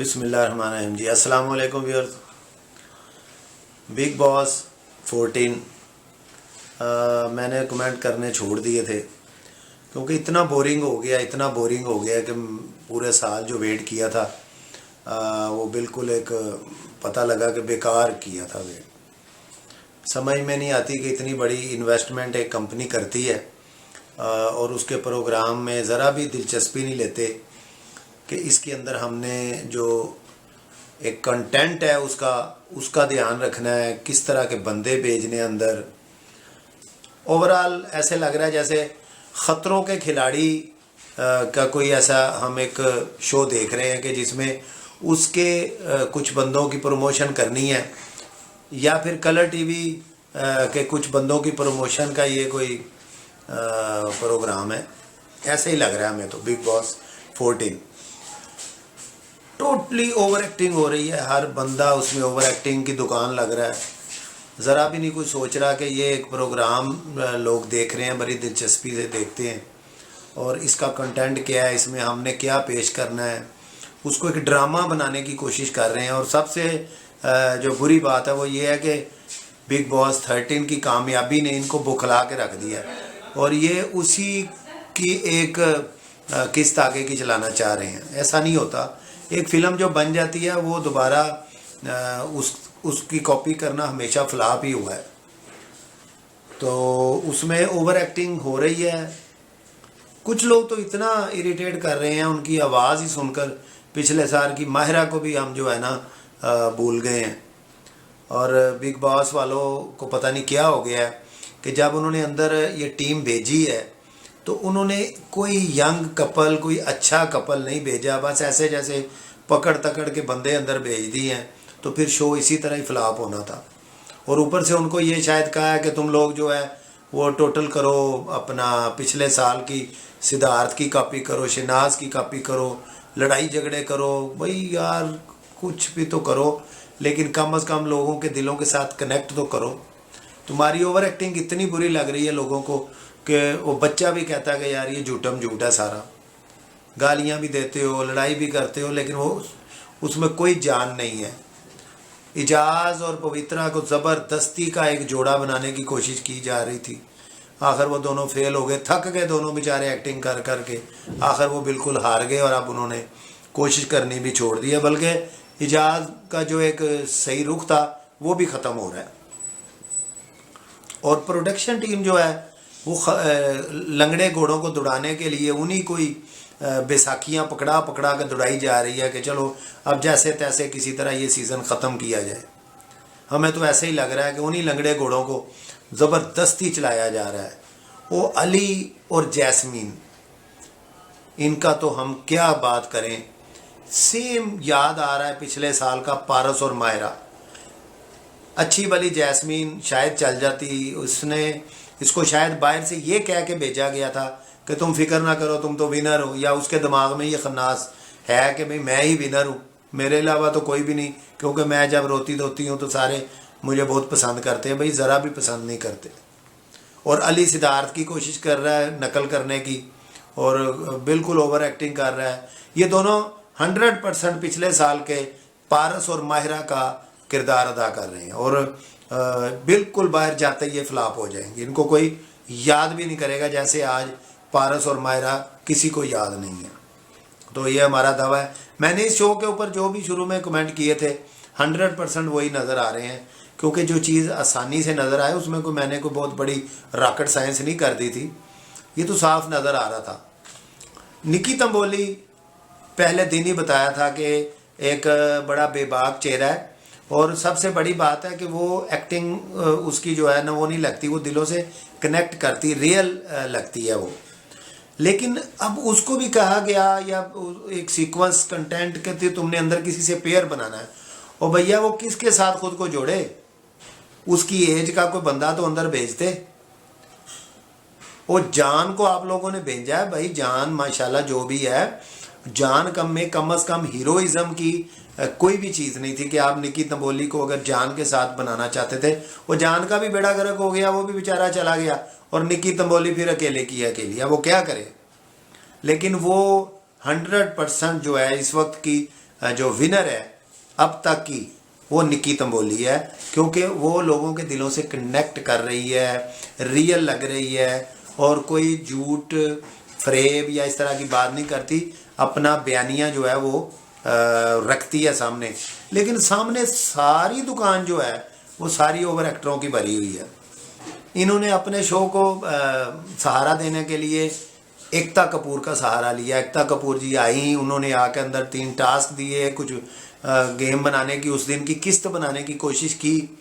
बिस्मिल्लाहिर्रहमानिर्रहीम जी। अस्सलाम वालेकुम व्यूअर्स। बिग बॉस 14 मैंने कमेंट करने छोड़ दिए थे क्योंकि इतना बोरिंग हो गया कि पूरे साल जो वेट किया था वो बिल्कुल एक पता लगा कि बेकार किया था वेट। समझ में नहीं आती कि इतनी बड़ी इन्वेस्टमेंट एक कंपनी करती है और उसके प्रोग्राम में ज़रा भी दिलचस्पी नहीं लेते कि इसके अंदर हमने जो एक कंटेंट है उसका ध्यान रखना है, किस तरह के बंदे भेजने अंदर। ओवरऑल ऐसे लग रहा है जैसे ख़तरों के खिलाड़ी का कोई ऐसा हम एक शो देख रहे हैं कि जिसमें उसके कुछ बंदों की प्रमोशन करनी है, या फिर कलर टीवी के कुछ बंदों की प्रमोशन का ये कोई प्रोग्राम है। ऐसे ही लग रहा है हमें तो। Big boss 14 totally over acting हो रही है, हर बंदा उसमें ओवर एक्टिंग की दुकान लग रहा है। ज़रा भी नहीं कोई सोच रहा कि ये एक प्रोग्राम लोग देख रहे हैं, बड़ी दिलचस्पी से देखते हैं और इसका कंटेंट क्या है, इसमें हमने क्या पेश करना है, उसको एक ड्रामा बनाने की कोशिश कर रहे हैं। और सबसे जो बुरी बात है वो ये है कि बिग बॉस 13 की कामयाबी ने इनको बौखला के रख दिया और ये उसी की एक किस्त आगे की चलाना चाह रहे हैं। ऐसा नहीं होता। एक फ़िल्म जो बन जाती है वो दोबारा उसकी कॉपी करना हमेशा फ्लॉप ही हुआ है। तो उसमें ओवर एक्टिंग हो रही है। कुछ लोग तो इतना इरिटेट कर रहे हैं, उनकी आवाज़ ही सुनकर पिछले साल की माहिरा को भी हम जो है ना भूल गए हैं। और बिग बॉस वालों को पता नहीं क्या हो गया है कि जब उन्होंने अंदर ये टीम भेजी है तो उन्होंने कोई यंग कपल, कोई अच्छा कपल नहीं भेजा, बस ऐसे जैसे पकड़ तकड़ के बंदे अंदर भेज दिए हैं। तो फिर शो इसी तरह ही फ्लॉप होना था। और ऊपर से उनको ये शायद कहा है कि तुम लोग जो है वो टोटल करो, अपना पिछले साल की सिद्धार्थ की कॉपी करो, शहनाज की कॉपी करो, लड़ाई झगड़े करो। भाई यार कुछ भी तो करो, लेकिन कम से कम लोगों के दिलों के साथ कनेक्ट तो करो। तुम्हारी ओवर एक्टिंग इतनी बुरी लग रही है लोगों को कि वो बच्चा भी कहता है कि यार ये झूठम झूठ है सारा। गालियाँ भी देते हो, लड़ाई भी करते हो, लेकिन वो उसमें कोई जान नहीं है। इजाज़ और पवित्रा को ज़बरदस्ती का एक जोड़ा बनाने की कोशिश की जा रही थी। आखिर वो दोनों फेल हो गए, थक गए दोनों बेचारे एक्टिंग कर कर के। आखिर वो बिल्कुल हार गए और अब उन्होंने कोशिश करनी भी छोड़ दी है। बल्कि इजाज़ का जो एक सही रुख था वो भी ख़त्म हो रहा है। और प्रोडक्शन टीम जो है वो लंगड़े घोड़ों को दौड़ाने के लिए उन्हीं कोई बैसाखियाँ पकड़ा पकड़ा कर दौड़ाई जा रही है कि चलो अब जैसे तैसे किसी तरह ये सीज़न ख़त्म किया जाए। हमें तो ऐसे ही लग रहा है कि उन्हीं लंगड़े घोड़ों को ज़बरदस्ती चलाया जा रहा है। वो अली और जैस्मीन, इनका तो हम क्या बात करें। सेम याद आ रहा है पिछले साल का पारस और मायरा। अच्छी भली जैस्मीन शायद चल जाती, उसने इसको शायद बाहर से ये कह के भेजा गया था कि तुम फिक्र ना करो, तुम तो विनर हो, या उसके दिमाग में ये खन्नास है कि भाई मैं ही विनर हूँ, मेरे अलावा तो कोई भी नहीं, क्योंकि मैं जब रोती धोती हूँ तो सारे मुझे बहुत पसंद करते हैं। भाई ज़रा भी पसंद नहीं करते। और अली सिद्धार्थ की कोशिश कर रहा है नकल करने की और बिल्कुल ओवर एक्टिंग कर रहा है। ये दोनों 100% पिछले साल के पारस और माहिरा का किरदार अदा कर रहे हैं और बिल्कुल बाहर जाते ही ये फ्लॉप हो जाएंगे। इनको कोई याद भी नहीं करेगा, जैसे आज पारस और मायरा किसी को याद नहीं है। तो ये हमारा दावा है। मैंने इस शो के ऊपर जो भी शुरू में कमेंट किए थे 100% वही नज़र आ रहे हैं, क्योंकि जो चीज़ आसानी से नज़र आए उसमें मैंने कोई बहुत बड़ी रॉकेट साइंस नहीं कर दी थी। ये तो साफ नज़र आ रहा था। निकी तंबोली पहले दिन ही बताया था कि एक बड़ा बेबाक चेहरा है और सबसे बड़ी बात है कि वो एक्टिंग उसकी जो है ना वो नहीं लगती, वो दिलों से कनेक्ट करती, रियल लगती है वो। लेकिन अब उसको भी कहा गया या एक सीक्वेंस कंटेंट के थे, तुमने अंदर किसी से पेयर बनाना है और भैया वो किसके साथ खुद को जोड़े, उसकी एज का कोई बंदा तो अंदर भेजते। वो जान को आप लोगों ने भेजा है। भाई जान माशाल्लाह जो भी है, जान कम से कम हीरोइज्म की कोई भी चीज़ नहीं थी कि आप निकी तंबोली को अगर जान के साथ बनाना चाहते थे। वो जान का भी बेड़ा गर्क हो गया, वो भी बेचारा चला गया और निकी तंबोली फिर अकेले की अब वो क्या करे। लेकिन वो 100% जो है इस वक्त की जो विनर है अब तक की, वो निक्की तंबोली है, क्योंकि वो लोगों के दिलों से कनेक्ट कर रही है, रियल लग रही है और कोई झूठ फ्रेब या इस तरह की बात नहीं करती, अपना बयानिया जो है वो रखती है सामने। लेकिन सामने सारी दुकान जो है वो सारी ओवर एक्टरों की भरी हुई है। इन्होंने अपने शो को सहारा देने के लिए एकता कपूर का सहारा लिया। एकता कपूर जी आई, उन्होंने आके अंदर 3 टास्क दिए, कुछ गेम बनाने की, उस दिन की किस्त बनाने की कोशिश की,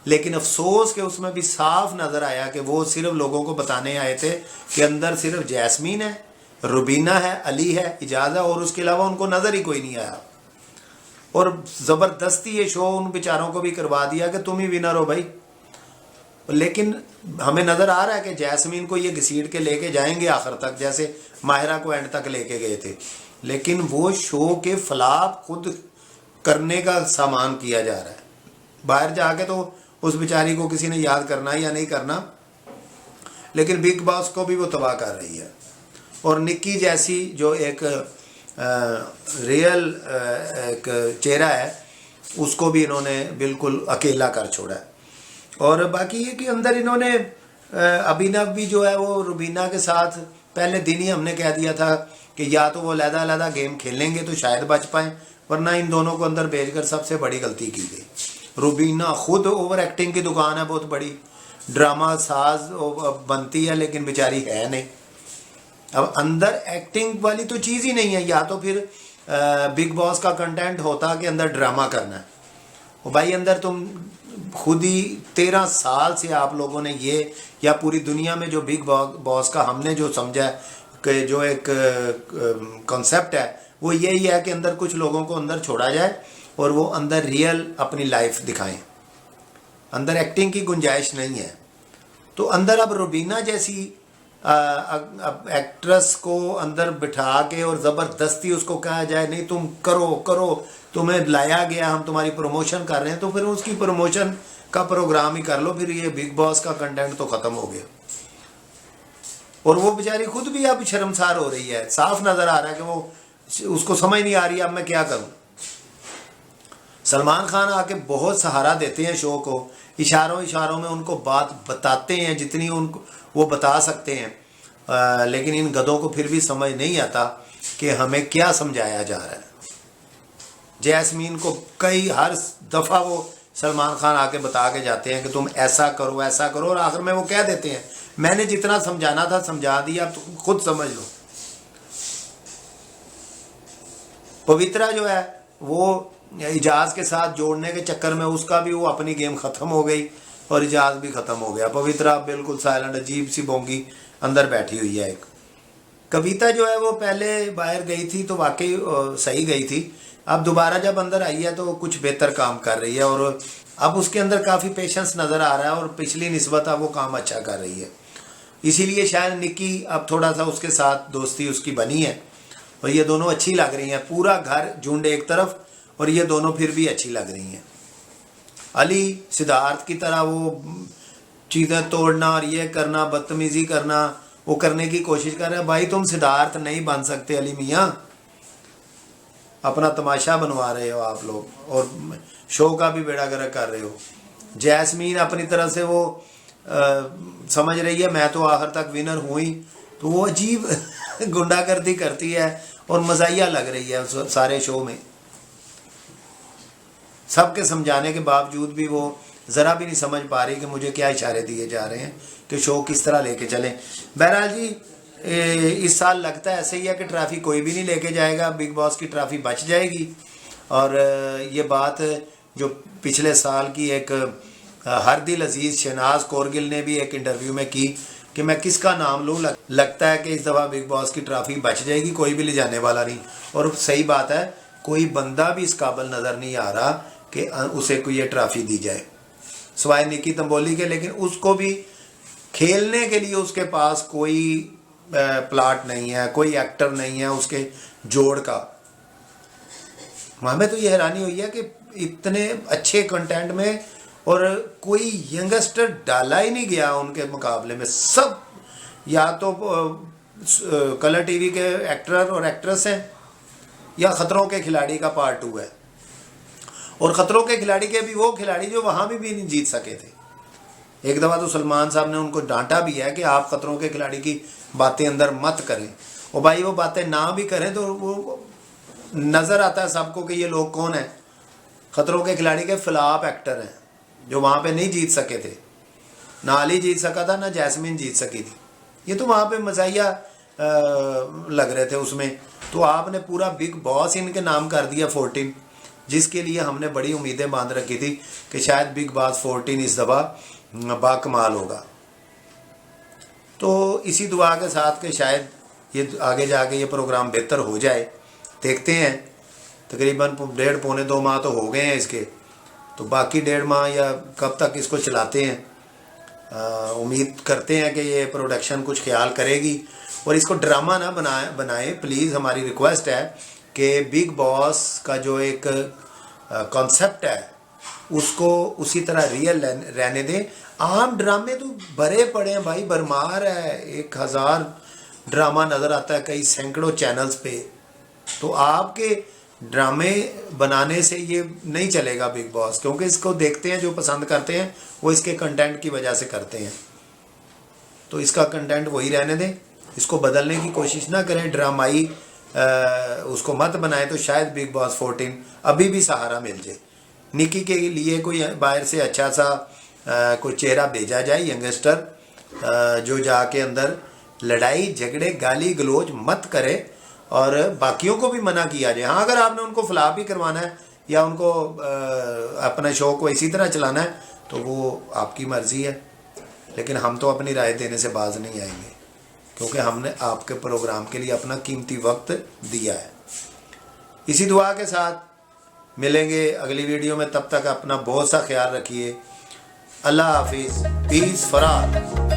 लेकिन अफसोस कि उसमें भी साफ नज़र आया कि वो सिर्फ लोगों को बताने आए थे कि अंदर सिर्फ जैस्मीन है, रुबीना है, अली है, इजाज़ है, और उसके अलावा उनको नज़र ही कोई नहीं आया। और ज़बरदस्ती ये शो उन बेचारों को भी करवा दिया कि तुम ही विनर हो भाई। लेकिन हमें नज़र आ रहा है कि जैस्मीन को ये घसीट के लेके जाएंगे आखिर तक, जैसे माहिरा को एंड तक लेके गए थे। लेकिन वो शो के फ्लॉप खुद करने का सामान किया जा रहा है। बाहर जाके तो उस बेचारी को किसी ने याद करना या नहीं करना, लेकिन बिग बॉस को भी वो तबाह कर रही है। और निक्की जैसी जो एक रियल एक चेहरा है, उसको भी इन्होंने बिल्कुल अकेला कर छोड़ा है। और बाकी ये कि अंदर इन्होंने अभिनव भी जो है वो रुबीना के साथ पहले दिन ही हमने कह दिया था कि या तो वो अलग-अलग गेम खेलेंगे तो शायद बच पाएँ, वरना इन दोनों को अंदर भेजकर सबसे बड़ी गलती की गई। रुबीना खुद ओवर एक्टिंग की दुकान है बहुत बड़ी, ड्रामा साज बनती है, लेकिन बेचारी है नहीं। अब अंदर एक्टिंग वाली तो चीज़ ही नहीं है। या तो फिर बिग बॉस का कंटेंट होता कि अंदर ड्रामा करना है। और भाई अंदर तुम खुद ही 13 साल से आप लोगों ने ये, या पूरी दुनिया में जो बिग बॉस का हमने जो समझा कि जो एक कॉन्सेप्ट है वो यही है कि अंदर कुछ लोगों को अंदर छोड़ा जाए और वो अंदर रियल अपनी लाइफ दिखाएं। अंदर एक्टिंग की गुंजाइश नहीं है। तो अंदर अब रुबीना जैसी अब एक्ट्रेस को अंदर बिठा के और ज़बरदस्ती उसको कहा जाए नहीं तुम करो करो, तुम्हें लाया गया, हम तुम्हारी प्रमोशन कर रहे हैं, तो फिर उसकी प्रमोशन का प्रोग्राम ही कर लो। फिर ये बिग बॉस का कंटेंट तो ख़त्म हो गया। और वो बेचारी खुद भी अब शर्मसार हो रही है। साफ नज़र आ रहा है कि वो उसको समझ नहीं आ रही अब मैं क्या करूं। सलमान खान आके बहुत सहारा देते हैं शो को, इशारों इशारों में उनको बात बताते हैं जितनी उनको वो बता सकते हैं, लेकिन इन गधों को फिर भी समझ नहीं आता कि हमें क्या समझाया जा रहा है। जैस्मीन को हर दफ़ा वो सलमान खान आके बता के जाते हैं कि तुम ऐसा करो ऐसा करो, और आखिर में वो कह देते हैं मैंने जितना समझाना था समझा दिया, तुम खुद समझ लो। पवित्रा जो है वो इजाज़ के साथ जोड़ने के चक्कर में उसका भी वो अपनी गेम ख़त्म हो गई और इजाज़ भी ख़त्म हो गया। पवित्रा बिल्कुल साइलेंट अजीब सी बोंगी अंदर बैठी हुई है। एक कविता जो है वो पहले बाहर गई थी तो वाकई सही गई थी, अब दोबारा जब अंदर आई है तो कुछ बेहतर काम कर रही है और अब उसके अंदर काफ़ी पेशेंस नज़र आ रहा है और पिछली निस्बत वो काम अच्छा कर रही है। इसीलिए शायद निक्की अब थोड़ा सा उसके साथ दोस्ती उसकी बनी है और ये दोनों अच्छी लग रही हैं। पूरा घर झुंड एक तरफ और ये दोनों फिर भी अच्छी लग रही हैं। अली सिद्धार्थ की तरह वो चीज़ें तोड़ना और ये करना, बदतमीज़ी करना, वो करने की कोशिश कर रहे हैं। भाई तुम सिद्धार्थ नहीं बन सकते अली मियाँ, अपना तमाशा बनवा रहे हो आप लोग और शो का भी बेड़ा गर्क कर रहे हो। जैस्मीन अपनी तरह से वो समझ रही है मैं तो आखिर तक विनर हूँ ही, तो वो अजीब गुंडागर्दी करती है और मज़ाहिया लग रही है सारे शो में। सबके समझाने के बावजूद भी वो ज़रा भी नहीं समझ पा रही कि मुझे क्या इशारे दिए जा रहे हैं कि शो किस तरह लेके चलें। बहरहाल जी इस साल लगता है ऐसे ही है कि ट्रॉफ़ी कोई भी नहीं लेके जाएगा, बिग बॉस की ट्रॉफ़ी बच जाएगी। और ये बात जो पिछले साल की एक हरदिल अजीज़ शहनाज कौरगिल ने भी एक इंटरव्यू में की कि मैं किसका नाम लूँ, लगता है कि इस दफ़ा बिग बॉस की ट्रॉफ़ी बच जाएगी, कोई भी ले जाने वाला नहीं। और सही बात है, कोई बंदा भी इस काबिल नज़र नहीं आ रहा कि उसे कोई ये ट्रॉफ़ी दी जाए सिवाय निक्की तंबोली के। लेकिन उसको भी खेलने के लिए उसके पास कोई प्लाट नहीं है, कोई एक्टर नहीं है उसके जोड़ का। हमें तो ये हैरानी हुई है कि इतने अच्छे कंटेंट में और कोई यंगस्टर डाला ही नहीं गया उनके मुकाबले में। सब या तो कलर टीवी के एक्टर और एक्ट्रेस हैं या खतरों के खिलाड़ी का पार्ट 2 है। और खतरों के खिलाड़ी के भी वो खिलाड़ी जो वहाँ भी नहीं जीत सके थे। एक दफ़ा तो सलमान साहब ने उनको डांटा भी है कि आप खतरों के खिलाड़ी की बातें अंदर मत करें। और भाई वो बातें ना भी करें तो वो नज़र आता है सबको कि ये लोग कौन है। खतरों के खिलाड़ी के फ्लॉप एक्टर हैं जो वहाँ पे नहीं जीत सके थे। ना अली जीत सका था, ना जैस्मिन जीत सकी थी। ये तो वहाँ पे मज़ाहिया लग रहे थे उसमें। तो आपने पूरा बिग बॉस इनके नाम कर दिया 14, जिसके लिए हमने बड़ी उम्मीदें बांध रखी थी कि शायद बिग बॉस 14 इस दफ़ा बाकमाल होगा। तो इसी दुआ के साथ कि शायद ये आगे जाके ये प्रोग्राम बेहतर हो जाए। देखते हैं, तकरीबन 1.5 पौने 2 माह तो हो गए हैं इसके, तो बाकी 1.5 माह या कब तक इसको चलाते हैं। उम्मीद करते हैं कि ये प्रोडक्शन कुछ ख्याल करेगी और इसको ड्रामा ना बनाए प्लीज़। हमारी रिक्वेस्ट है कि बिग बॉस का जो एक कॉन्सेप्ट है उसको उसी तरह रियल रहने दें। आम ड्रामे तो भरे पड़े हैं भाई, भरमार है, 1000 ड्रामा नज़र आता है कई सैकड़ों चैनल्स पे। तो आपके ड्रामे बनाने से ये नहीं चलेगा बिग बॉस, क्योंकि इसको देखते हैं जो पसंद करते हैं वो इसके कंटेंट की वजह से करते हैं। तो इसका कंटेंट वही रहने दें, इसको बदलने की कोशिश ना करें, ड्रामाई उसको मत बनाएं। तो शायद बिग बॉस 14 अभी भी सहारा मिल जाए। निकी के लिए कोई बाहर से अच्छा सा कोई चेहरा भेजा जाए, यंगस्टर जो जाके अंदर लड़ाई झगड़े गाली गलोच मत करे और बाकियों को भी मना किया जाए। हाँ, अगर आपने उनको फ्लॉप ही करवाना है या उनको अपने शो को इसी तरह चलाना है तो वो आपकी मर्ज़ी है, लेकिन हम तो अपनी राय देने से बाज नहीं आएंगे, क्योंकि हमने आपके प्रोग्राम के लिए अपना कीमती वक्त दिया है। इसी दुआ के साथ मिलेंगे अगली वीडियो में, तब तक अपना बहुत सा ख्याल रखिए। अल्लाह हाफिज़, पीस फरार।